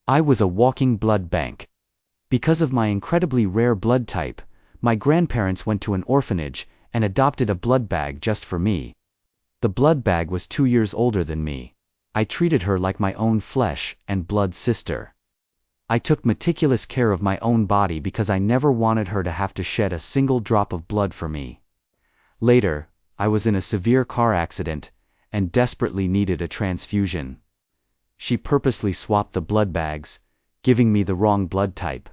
I was a walking blood bank. Because of my incredibly rare blood type, my grandparents went to an orphanage and adopted a blood bag just for me. The blood bag was 2 years older than me. I treated her like my own flesh and blood sister. I took meticulous care of my own body because I never wanted her to have to shed a single drop of blood for me. Later, I was in a severe car accident and desperately needed a transfusion. She purposely swapped the blood bags, giving me the wrong blood type.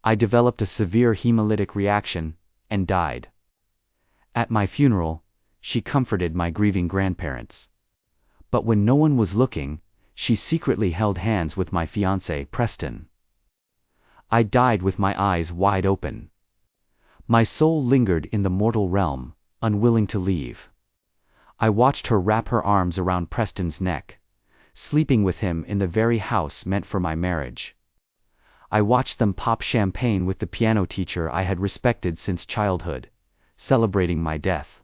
I developed a severe hemolytic reaction and died. At my funeral, she comforted my grieving grandparents. But when no one was looking, she secretly held hands with my fiancé, Preston. I died with my eyes wide open. My soul lingered in the mortal realm, unwilling to leave. I watched her wrap her arms around Preston's neck, sleeping with him in the very house meant for my marriage. I watched them pop champagne with the piano teacher I had respected since childhood, celebrating my death.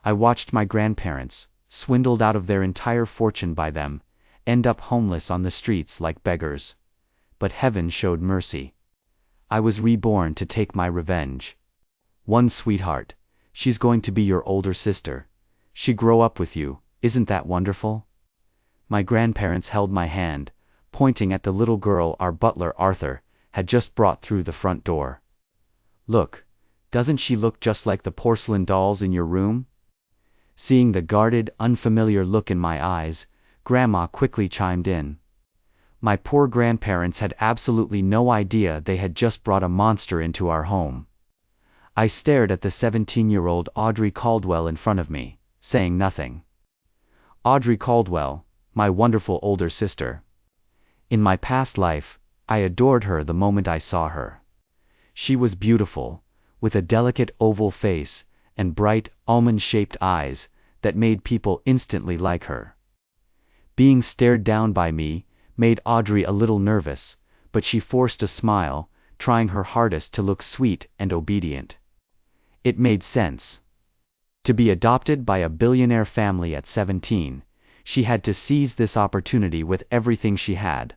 I watched my grandparents, swindled out of their entire fortune by them, end up homeless on the streets like beggars. But heaven showed mercy. I was reborn to take my revenge. One sweetheart, she's going to be your older sister. She grow up with you, isn't that wonderful? My grandparents held my hand, pointing at the little girl our butler Arthur had just brought through the front door. Look, doesn't she look just like the porcelain dolls in your room? Seeing the guarded, unfamiliar look in my eyes, Grandma quickly chimed in. My poor grandparents had absolutely no idea they had just brought a monster into our home. I stared at the 17-year-old Audrey Caldwell in front of me, saying nothing. Audrey Caldwell, my wonderful older sister. In my past life, I adored her the moment I saw her. She was beautiful, with a delicate oval face and bright, almond-shaped eyes that made people instantly like her. Being stared down by me made Audrey a little nervous, but she forced a smile, trying her hardest to look sweet and obedient. It made sense. To be adopted by a billionaire family at 17, she had to seize this opportunity with everything she had.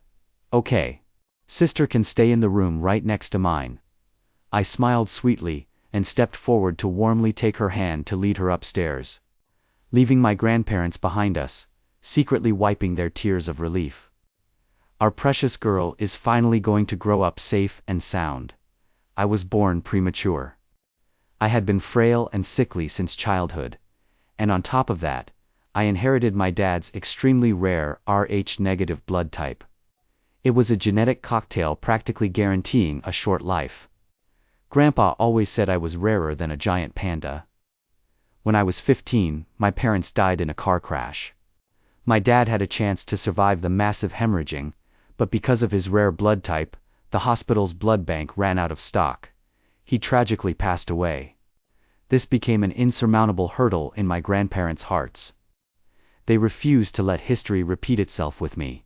Okay. Sister can stay in the room right next to mine. I smiled sweetly and stepped forward to warmly take her hand to lead her upstairs, leaving my grandparents behind us, secretly wiping their tears of relief. Our precious girl is finally going to grow up safe and sound. I was born premature. I had been frail and sickly since childhood, and on top of that, I inherited my dad's extremely rare Rh-negative blood type. It was a genetic cocktail practically guaranteeing a short life. Grandpa always said I was rarer than a giant panda. When I was 15, my parents died in a car crash. My dad had a chance to survive the massive hemorrhaging, but because of his rare blood type, the hospital's blood bank ran out of stock. He tragically passed away. This became an insurmountable hurdle in my grandparents' hearts. They refused to let history repeat itself with me.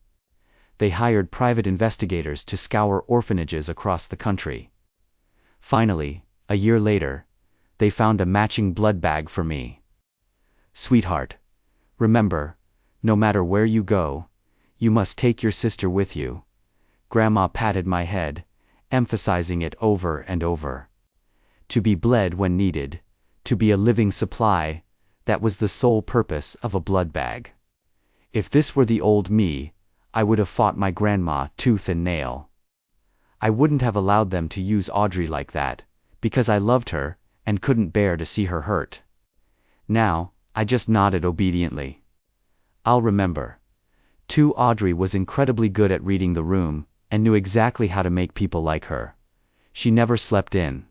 They hired private investigators to scour orphanages across the country. Finally, a year later, they found a matching blood bag for me. Sweetheart, remember, no matter where you go, you must take your sister with you. Grandma patted my head, emphasizing it over and over. To be bled when needed, to be a living supply, that was the sole purpose of a blood bag. If this were the old me, I would have fought my grandma tooth and nail. I wouldn't have allowed them to use Audrey like that, because I loved her and couldn't bear to see her hurt. Now, I just nodded obediently. I'll remember. Audrey was incredibly good at reading the room and knew exactly how to make people like her. She never slept in.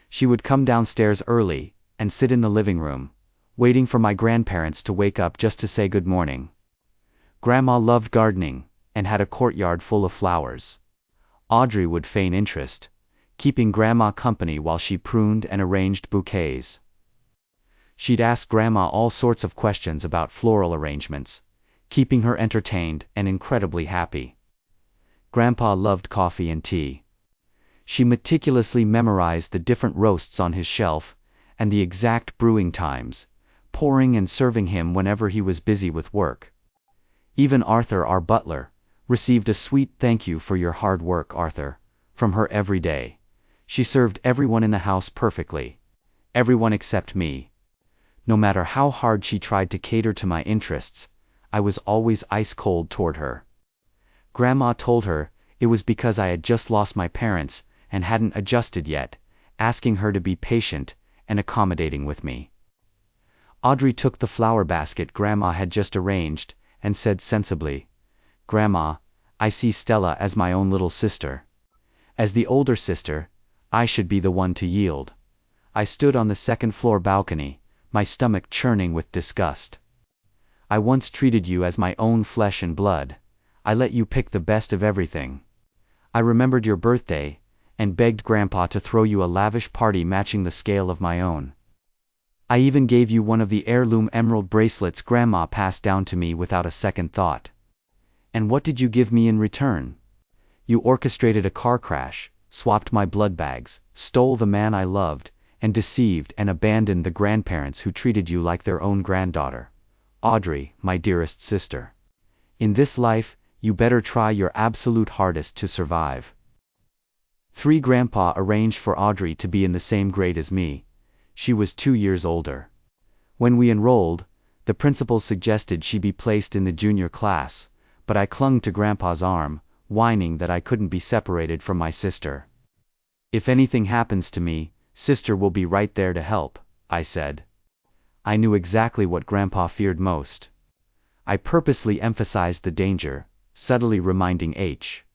She would come downstairs early and sit in the living room, waiting for my grandparents to wake up just to say good morning. Grandma loved gardening and had a courtyard full of flowers. Audrey would feign interest, keeping Grandma company while she pruned and arranged bouquets. She'd ask Grandma all sorts of questions about floral arrangements, keeping her entertained and incredibly happy. Grandpa loved coffee and tea. She meticulously memorized the different roasts on his shelf and the exact brewing times, pouring and serving him whenever he was busy with work. Even Arthur, our butler, Received a sweet thank you for your hard work, Arthur, from her every day. She served everyone in the house perfectly. Everyone except me. No matter how hard she tried to cater to my interests, I was always ice cold toward her. Grandma told her it was because I had just lost my parents and hadn't adjusted yet, asking her to be patient and accommodating with me. Audrey took the flower basket Grandma had just arranged and said sensibly, "Grandma, I see Stella as my own little sister. As the older sister, I should be the one to yield." I stood on the second-floor balcony, my stomach churning with disgust. "I once treated you as my own flesh and blood. I let you pick the best of everything. I remembered your birthday, and begged Grandpa to throw you a lavish party matching the scale of my own. I even gave you one of the heirloom emerald bracelets Grandma passed down to me without a second thought. And what did you give me in return? You orchestrated a car crash, swapped my blood bags, stole the man I loved, and deceived and abandoned the grandparents who treated you like their own granddaughter. Audrey, my dearest sister. In this life, you better try your absolute hardest to survive." 3. Grandpa arranged for Audrey to be in the same grade as me. She was 2 years older. When we enrolled, the principal suggested she be placed in the junior class, but I clung to Grandpa's arm, whining that I couldn't be separated from my sister. "If anything happens to me, Sister will be right there to help," I said. I knew exactly what Grandpa feared most. I purposely emphasized the danger, subtly reminding H.